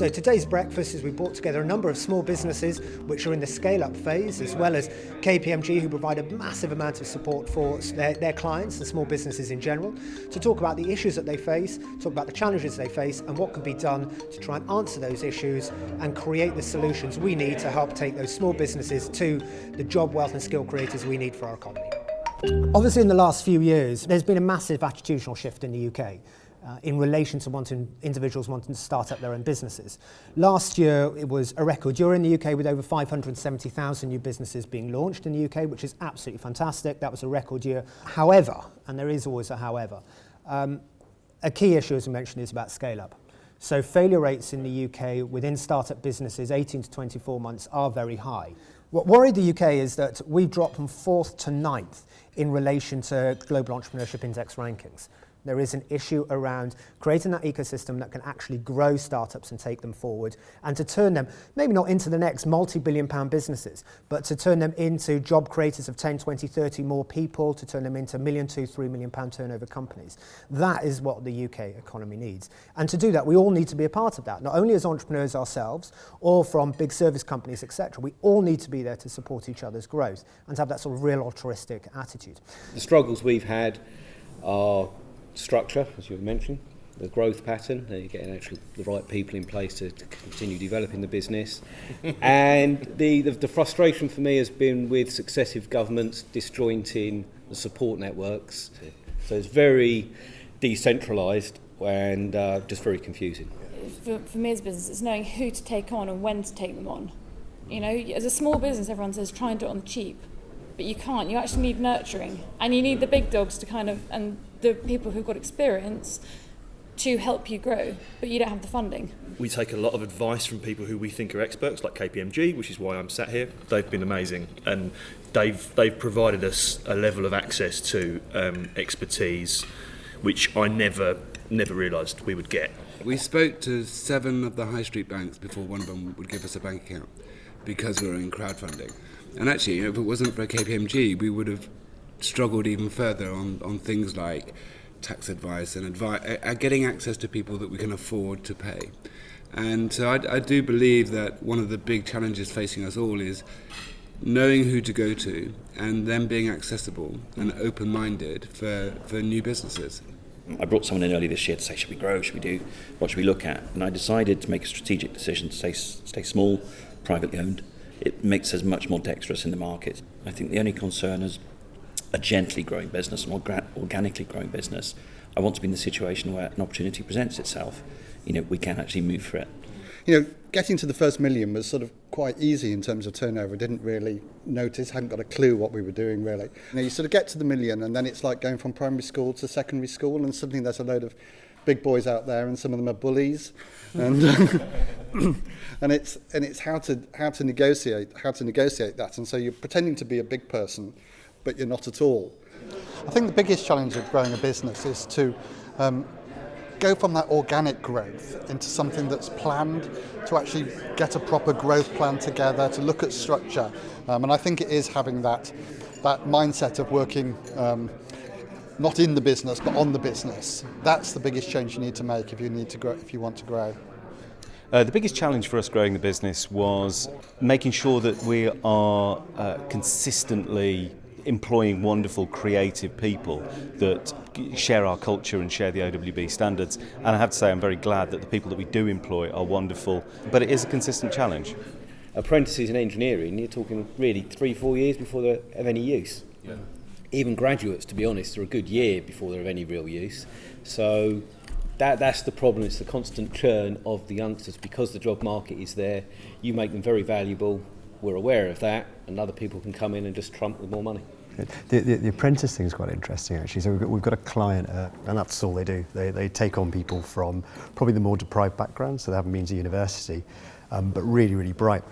So today's breakfast is we brought together a number of small businesses which are in the scale-up phase, as well as KPMG, who provide a massive amount of support for their clients and small businesses in general, to talk about the issues that they face, talk about the challenges they face, and what can be done to try and answer those issues and create the solutions we need to help take those small businesses to the job, wealth and skill creators we need for our economy. Obviously, in the last few years, there's been a massive attitudinal shift in the UK. In relation to individuals wanting to start up their own businesses. Last year, it was a record year in the UK with over 570,000 new businesses being launched in the UK, which is absolutely fantastic. That was a record year. However, and there is always a however, a key issue, as I mentioned, is about scale-up. So failure rates in the UK within startup businesses, 18 to 24 months, are very high. What worried the UK is that we've dropped from 4th to 9th in relation to Global Entrepreneurship Index rankings. There is an issue around creating that ecosystem that can actually grow startups and take them forward, and to turn them, maybe not into the next multi-billion pound businesses, but to turn them into job creators of 10, 20, 30 more people, to turn them into £1 million, £2, £3 million turnover companies. That is what the UK economy needs. And to do that, we all need to be a part of that, not only as entrepreneurs ourselves, or from big service companies, etc. We all need to be there to support each other's growth and to have that sort of real altruistic attitude. The struggles we've had are structure, as you mentioned, the growth pattern, you're getting actually the right people in place to continue developing the business. And the frustration for me has been with successive governments disjointing the support networks. So it's very decentralised and just very confusing. For me as a business, it's knowing who to take on and when to take them on. You know, as a small business, everyone says try and do it on the cheap. But you can't. You actually need nurturing, and you need the big dogs to and the people who've got experience to help you grow, but you don't have the funding. We take a lot of advice from people who we think are experts, like KPMG, which is why I'm sat here. They've been amazing, and they've provided us a level of access to expertise which I never realised we would get. We spoke to 7 of the high street banks before one of them would give us a bank account because we were in crowdfunding. And actually, if it wasn't for KPMG, we would have struggled even further on things like tax advice and getting access to people that we can afford to pay. And so I do believe that one of the big challenges facing us all is knowing who to go to and then being accessible and open-minded for new businesses. I brought someone in early this year to say, should we grow, should we do, what should we look at? And I decided to make a strategic decision to stay small, privately owned. It makes us much more dexterous in the market. I think the only concern is a gently growing business, an organically growing business. I want to be in the situation where an opportunity presents itself. You know, we can actually move for it. You know, getting to the first million was sort of quite easy in terms of turnover. Didn't really notice, hadn't got a clue what we were doing really. You know, you sort of get to the million and then it's like going from primary school to secondary school, and suddenly there's a load of big boys out there and some of them are bullies. And and it's how to negotiate that. And so you're pretending to be a big person, but you're not at all. I think the biggest challenge of growing a business is to go from that organic growth into something that's planned, to actually get a proper growth plan together, to look at structure. And I think it is having that mindset of working not in the business, but on the business. That's the biggest change you need to make if you want to grow. The biggest challenge for us growing the business was making sure that we are consistently employing wonderful creative people that share our culture and share the OWB standards. And I have to say I'm very glad that the people that we do employ are wonderful, but it is a consistent challenge. Apprentices in engineering, you're talking really 3-4 years before they're of any use. Yeah. Even graduates, to be honest, are a good year before they're of any real use. So that's the problem. It's the constant churn of the youngsters. Because the job market is there, you make them very valuable. We're aware of that, and other people can come in and just trump with more money. The apprentice thing is quite interesting, actually. So we've got a client, and that's all they do. They take on people from probably the more deprived backgrounds, so they haven't been to university, but really, really bright.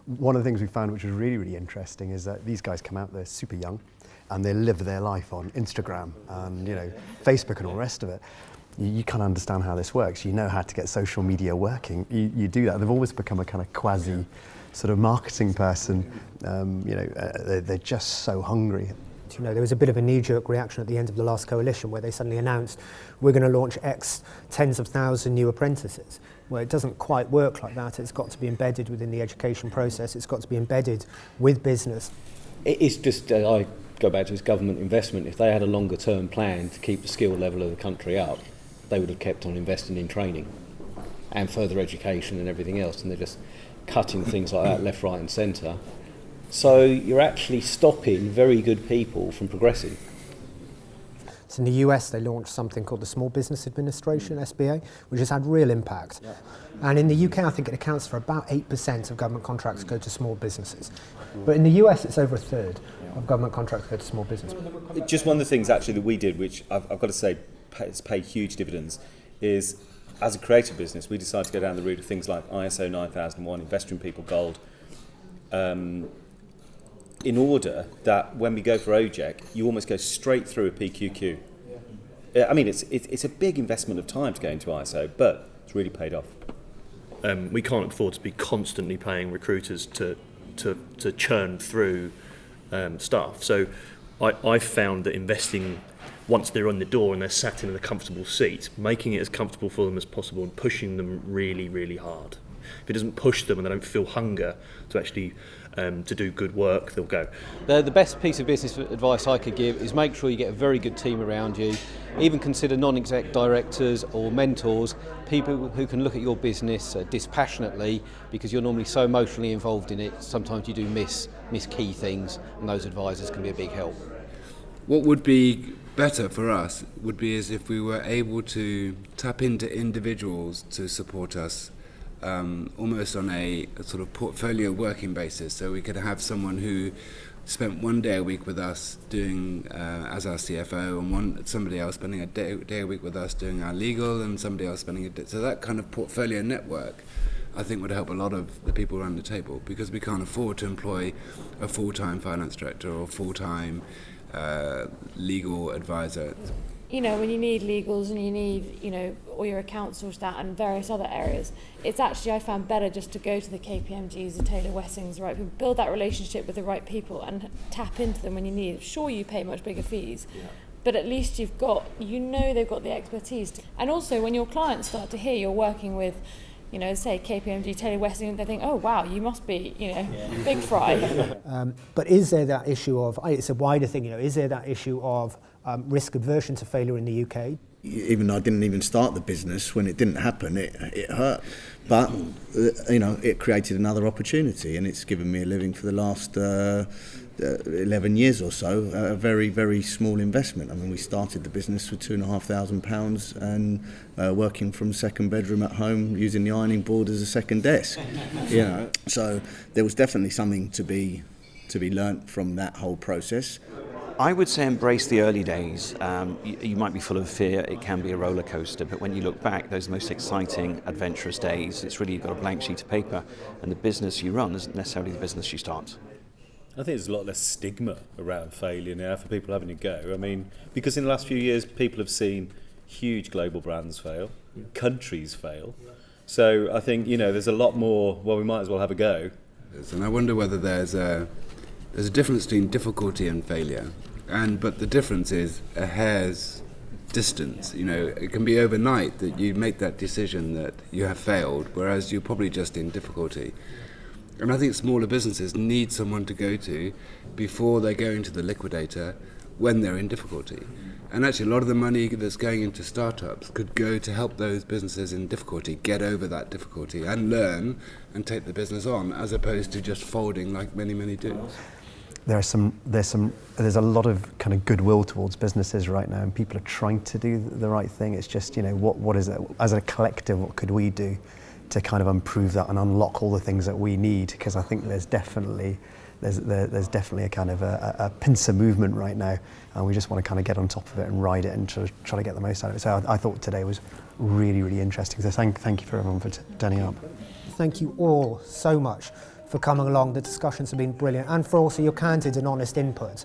One of the things we found which was really, really interesting is that these guys come out, they're super young, and they live their life on Instagram and Facebook and all the rest of it. You can't understand how this works. You know how to get social media working. You do that. They've always become a kind of quasi sort of marketing person. They're just so hungry. You know, there was a bit of a knee-jerk reaction at the end of the last coalition where they suddenly announced we're going to launch X tens of thousand new apprentices. Well, it doesn't quite work like that. It's got to be embedded within the education process. It's got to be embedded with business. It's just, I go back to this government investment. If they had a longer term plan to keep the skill level of the country up, they would have kept on investing in training and further education and everything else, and they're just cutting things like that left, right and centre. So you're actually stopping very good people from progressing. So in the US, they launched something called the Small Business Administration, SBA, which has had real impact. Yeah. And in the UK, I think it accounts for about 8% of government contracts go to small businesses. But in the US, it's over a third of government contracts go to small businesses. Just one of the things actually that we did, which I've got to say has paid huge dividends, is as a creative business, we decided to go down the route of things like ISO 9001, Investor in People Gold, in order that when we go for OJEC, you almost go straight through a PQQ. I mean, it's a big investment of time to go into ISO, but it's really paid off. We can't afford to be constantly paying recruiters to churn through staff. So I found that investing, once they're on the door and they're sat in a comfortable seat, making it as comfortable for them as possible and pushing them really, really hard. If it doesn't push them and they don't feel hunger to actually to do good work, they'll go. The best piece of business advice I could give is make sure you get a very good team around you. Even consider non-exec directors or mentors, people who can look at your business dispassionately, because you're normally so emotionally involved in it. Sometimes you do miss key things, and those advisors can be a big help. What would be better for us would be as if we were able to tap into individuals to support us almost on a sort of portfolio working basis. So we could have someone who spent one day a week with us doing as our CFO, and somebody else spending a day a week with us doing our legal, and somebody else spending a day. So that kind of portfolio network, I think, would help a lot of the people around the table, because we can't afford to employ a full-time finance director or a full-time legal advisor. You know, when you need legals and you need, you know, all your accounts sorted out and various other areas, it's actually, I found, better just to go to the KPMGs, the Taylor Wessings, the right people, build that relationship with the right people and tap into them when you need. Sure, you pay much bigger fees, but at least you've got, you know, they've got the expertise. And also, when your clients start to hear you're working with, you know, say KPMG, Taylor Wessing, they think, oh wow, you must be, you know, big fry. But is there that issue of, it's a wider thing, you know, is there that issue of risk aversion to failure in the UK? Even though I didn't even start the business, when it didn't happen, it hurt. But, you know, it created another opportunity, and it's given me a living for the last 11 years or so, a very, very small investment. I mean, we started the business with £2,500 and working from second bedroom at home, using the ironing board as a second desk. You know, so there was definitely something to be learnt from that whole process. I would say embrace the early days. You might be full of fear, it can be a roller coaster, but when you look back, those are the most exciting, adventurous days. It's really, you've got a blank sheet of paper, and the business you run isn't necessarily the business you start. I think there's a lot less stigma around failure now for people having a go. I mean, because in the last few years, people have seen huge global brands fail, countries fail. So I think, you know, there's a lot more, well, we might as well have a go. And I wonder whether there's a difference between difficulty and failure. But the difference is a hair's distance. You know, it can be overnight that you make that decision that you have failed, whereas you're probably just in difficulty. And I think smaller businesses need someone to go to before they go into the liquidator when they're in difficulty. And actually, a lot of the money that's going into startups could go to help those businesses in difficulty get over that difficulty and learn and take the business on, as opposed to just folding like many do. There's a lot of kind of goodwill towards businesses right now, and people are trying to do the right thing. It's just, you know, what is it as a collective? What could we do to kind of improve that and unlock all the things that we need? Because I think there's definitely a kind of a pincer movement right now, and we just want to kind of get on top of it and ride it and try to get the most out of it. So I thought today was really, really interesting. So thank you for everyone for turning up. Thank you all so much for coming along. The discussions have been brilliant, and for also your candid and honest input.